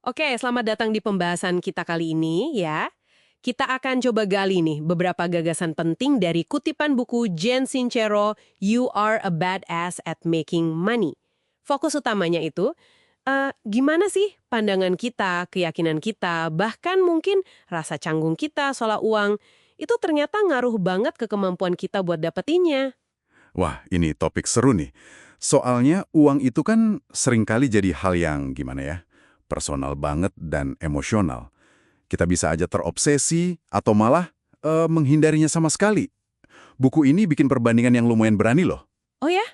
Oke, selamat datang di pembahasan kita kali ini ya. Kita akan coba gali nih beberapa gagasan penting dari kutipan buku Jen Sincero, You Are a Badass at Making Money. Fokus utamanya itu, gimana sih pandangan kita, keyakinan kita, bahkan mungkin rasa canggung kita soal uang, itu ternyata ngaruh banget ke kemampuan kita buat dapetinnya. Wah, ini topik seru nih. Soalnya uang itu kan seringkali jadi hal yang gimana ya, personal banget dan emosional. Kita bisa aja terobsesi atau malah menghindarinya sama sekali. Buku ini bikin perbandingan yang lumayan berani loh. Oh ya?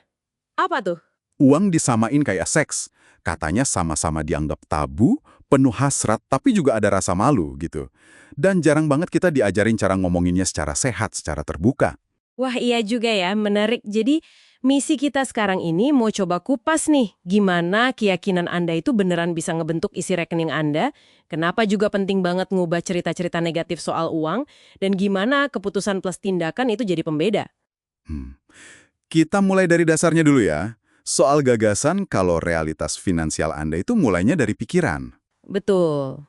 Apa tuh? Uang disamain kayak seks. Katanya sama-sama dianggap tabu, penuh hasrat, tapi juga ada rasa malu gitu. Dan jarang banget kita diajarin cara ngomonginnya secara sehat, secara terbuka. Wah, iya juga ya, menarik. Jadi, misi kita sekarang ini mau coba kupas nih, gimana keyakinan Anda itu beneran bisa ngebentuk isi rekening Anda, kenapa juga penting banget ngubah cerita-cerita negatif soal uang, dan gimana keputusan plus tindakan itu jadi pembeda. Hmm. Kita mulai dari dasarnya dulu ya. Soal gagasan kalau realitas finansial Anda itu mulainya dari pikiran. Betul.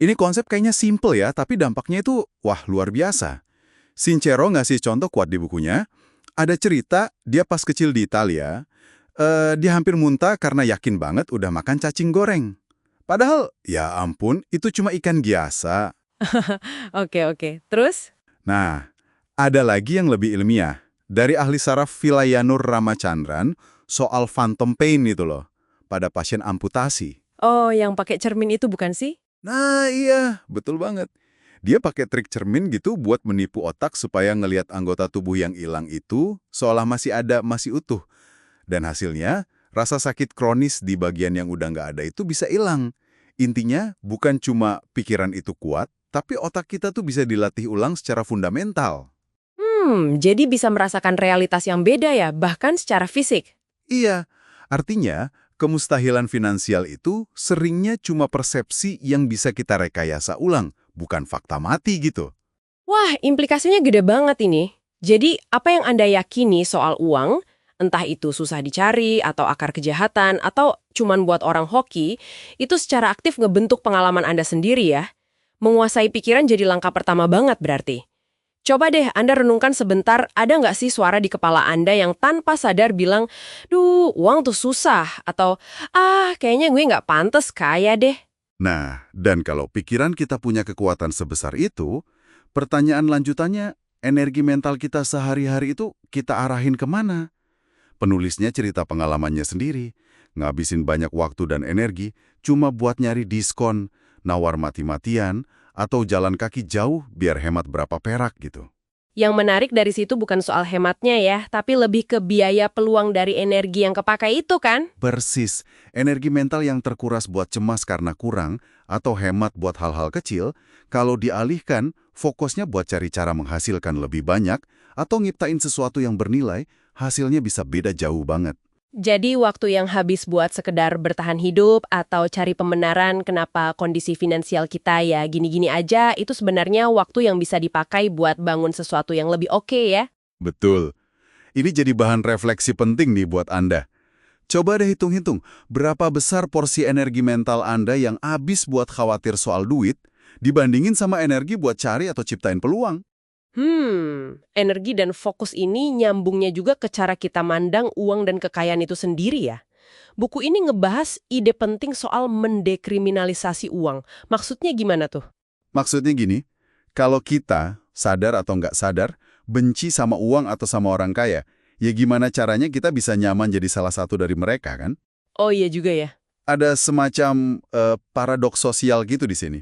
Ini konsep kayaknya simple ya, tapi dampaknya itu, wah luar biasa. Sincero ngasih contoh kuat di bukunya. Ada cerita, dia pas kecil di Italia, dia hampir muntah karena yakin banget udah makan cacing goreng. Padahal, ya ampun, itu cuma ikan biasa. Oke, oke. Terus? Nah, ada lagi yang lebih ilmiah. Dari ahli saraf Vilayanur Ramachandran, soal phantom pain itu loh, pada pasien amputasi. Oh, yang pakai cermin itu bukan sih? Nah iya, betul banget. Dia pakai trik cermin gitu buat menipu otak supaya ngelihat anggota tubuh yang hilang itu seolah masih ada, masih utuh. Dan hasilnya, rasa sakit kronis di bagian yang udah nggak ada itu bisa hilang. Intinya, bukan cuma pikiran itu kuat, tapi otak kita tuh bisa dilatih ulang secara fundamental. Jadi bisa merasakan realitas yang beda ya, bahkan secara fisik. Iya, artinya kemustahilan finansial itu seringnya cuma persepsi yang bisa kita rekayasa ulang, bukan fakta mati gitu. Wah, implikasinya gede banget ini. Jadi, apa yang Anda yakini soal uang, entah itu susah dicari, atau akar kejahatan, atau cuman buat orang hoki, itu secara aktif ngebentuk pengalaman Anda sendiri ya. Menguasai pikiran jadi langkah pertama banget berarti. Coba deh Anda renungkan sebentar, ada nggak sih suara di kepala Anda yang tanpa sadar bilang, duh, uang tuh susah, atau, kayaknya gue nggak pantas kaya deh. Nah, dan kalau pikiran kita punya kekuatan sebesar itu, pertanyaan lanjutannya, energi mental kita sehari-hari itu kita arahin kemana? Penulisnya cerita pengalamannya sendiri, ngabisin banyak waktu dan energi cuma buat nyari diskon, nawar mati-matian, atau jalan kaki jauh biar hemat berapa perak gitu. Yang menarik dari situ bukan soal hematnya ya, tapi lebih ke biaya peluang dari energi yang kepakai itu kan? Persis, energi mental yang terkuras buat cemas karena kurang atau hemat buat hal-hal kecil, kalau dialihkan, fokusnya buat cari cara menghasilkan lebih banyak atau ngiptain sesuatu yang bernilai, hasilnya bisa beda jauh banget. Jadi waktu yang habis buat sekedar bertahan hidup atau cari pembenaran kenapa kondisi finansial kita ya gini-gini aja, itu sebenarnya waktu yang bisa dipakai buat bangun sesuatu yang lebih oke ya. Betul. Ini jadi bahan refleksi penting nih buat Anda. Coba deh hitung-hitung, berapa besar porsi energi mental Anda yang habis buat khawatir soal duit, dibandingin sama energi buat cari atau ciptain peluang. Energi dan fokus ini nyambungnya juga ke cara kita mandang uang dan kekayaan itu sendiri ya. Buku ini ngebahas ide penting soal mendekriminalisasi uang. Maksudnya gimana tuh? Maksudnya gini, kalau kita, sadar atau nggak sadar, benci sama uang atau sama orang kaya, ya gimana caranya kita bisa nyaman jadi salah satu dari mereka kan? Oh iya juga ya. Ada semacam paradoks sosial gitu di sini.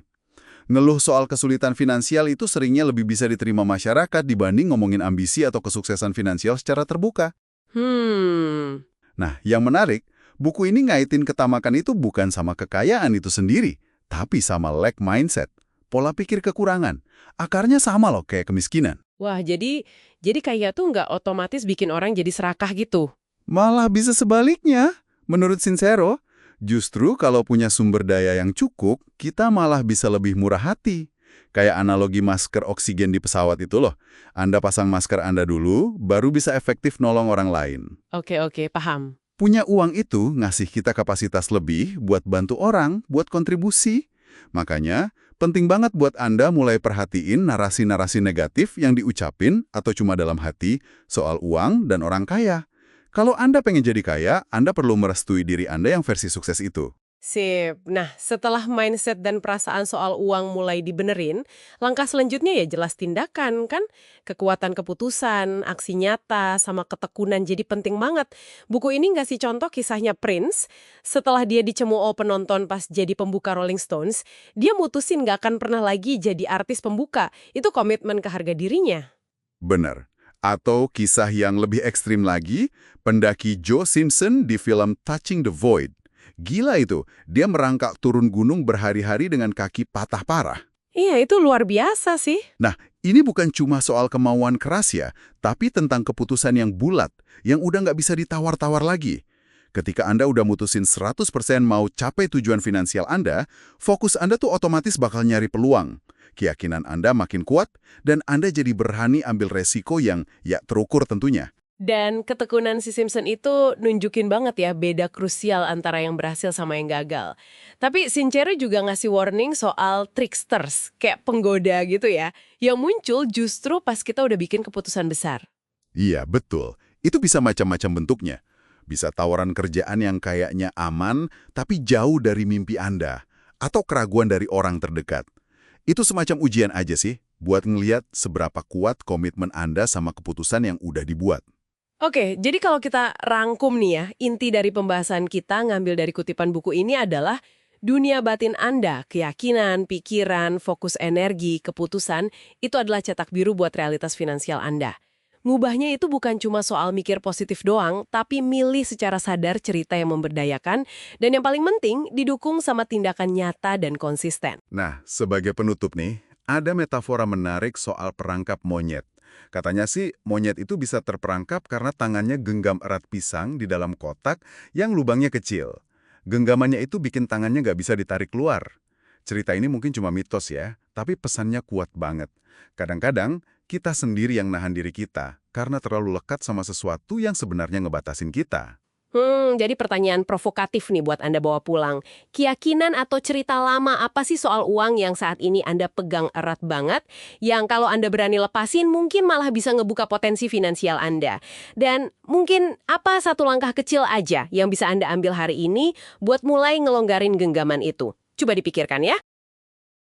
Ngeluh soal kesulitan finansial itu seringnya lebih bisa diterima masyarakat dibanding ngomongin ambisi atau kesuksesan finansial secara terbuka. Hmm. Nah, yang menarik, buku ini ngaitin ketamakan itu bukan sama kekayaan itu sendiri, tapi sama lack mindset, pola pikir kekurangan. Akarnya sama loh kayak kemiskinan. Wah, jadi kayak tuh nggak otomatis bikin orang jadi serakah gitu. Malah bisa sebaliknya. Menurut Sincero, justru kalau punya sumber daya yang cukup, kita malah bisa lebih murah hati. Kayak analogi masker oksigen di pesawat itu loh. Anda pasang masker Anda dulu, baru bisa efektif nolong orang lain. Oke, paham. Punya uang itu ngasih kita kapasitas lebih buat bantu orang, buat kontribusi. Makanya, penting banget buat Anda mulai perhatiin narasi-narasi negatif yang diucapin atau cuma dalam hati soal uang dan orang kaya. Kalau Anda pengen jadi kaya, Anda perlu merestui diri Anda yang versi sukses itu. Sip. Nah, setelah mindset dan perasaan soal uang mulai dibenerin, langkah selanjutnya ya jelas tindakan, kan? Kekuatan keputusan, aksi nyata, sama ketekunan jadi penting banget. Buku ini ngasih contoh kisahnya Prince. Setelah dia dicemooh penonton pas jadi pembuka Rolling Stones, dia mutusin nggak akan pernah lagi jadi artis pembuka. Itu komitmen ke harga dirinya. Benar. Atau kisah yang lebih ekstrim lagi, pendaki Joe Simpson di film Touching the Void. Gila itu, dia merangkak turun gunung berhari-hari dengan kaki patah parah. Iya, itu luar biasa sih. Nah, ini bukan cuma soal kemauan keras ya, tapi tentang keputusan yang bulat, yang udah nggak bisa ditawar-tawar lagi. Ketika Anda udah mutusin 100% mau capai tujuan finansial Anda, fokus Anda tuh otomatis bakal nyari peluang. Keyakinan Anda makin kuat, dan Anda jadi berani ambil resiko yang ya terukur tentunya. Dan ketekunan si Simpson itu nunjukin banget ya beda krusial antara yang berhasil sama yang gagal. Tapi Sincero juga ngasih warning soal tricksters, kayak penggoda gitu ya, yang muncul justru pas kita udah bikin keputusan besar. Iya, betul. Itu bisa macam-macam bentuknya. Bisa tawaran kerjaan yang kayaknya aman, tapi jauh dari mimpi Anda. Atau keraguan dari orang terdekat. Itu semacam ujian aja sih, buat ngeliat seberapa kuat komitmen Anda sama keputusan yang udah dibuat. Oke, jadi kalau kita rangkum nih ya, inti dari pembahasan kita ngambil dari kutipan buku ini adalah dunia batin Anda, keyakinan, pikiran, fokus energi, keputusan, itu adalah cetak biru buat realitas finansial Anda. Ngubahnya itu bukan cuma soal mikir positif doang, tapi milih secara sadar cerita yang memberdayakan, dan yang paling penting, didukung sama tindakan nyata dan konsisten. Nah, sebagai penutup nih, ada metafora menarik soal perangkap monyet. Katanya sih, monyet itu bisa terperangkap karena tangannya genggam erat pisang di dalam kotak yang lubangnya kecil. Genggamannya itu bikin tangannya nggak bisa ditarik keluar. Cerita ini mungkin cuma mitos ya, tapi pesannya kuat banget. Kadang-kadang, kita sendiri yang nahan diri kita karena terlalu lekat sama sesuatu yang sebenarnya ngebatasin kita. Jadi pertanyaan provokatif nih buat Anda bawa pulang. Keyakinan atau cerita lama apa sih soal uang yang saat ini Anda pegang erat banget, yang kalau Anda berani lepasin mungkin malah bisa ngebuka potensi finansial Anda? Dan mungkin apa satu langkah kecil aja yang bisa Anda ambil hari ini buat mulai ngelonggarin genggaman itu? Coba dipikirkan ya.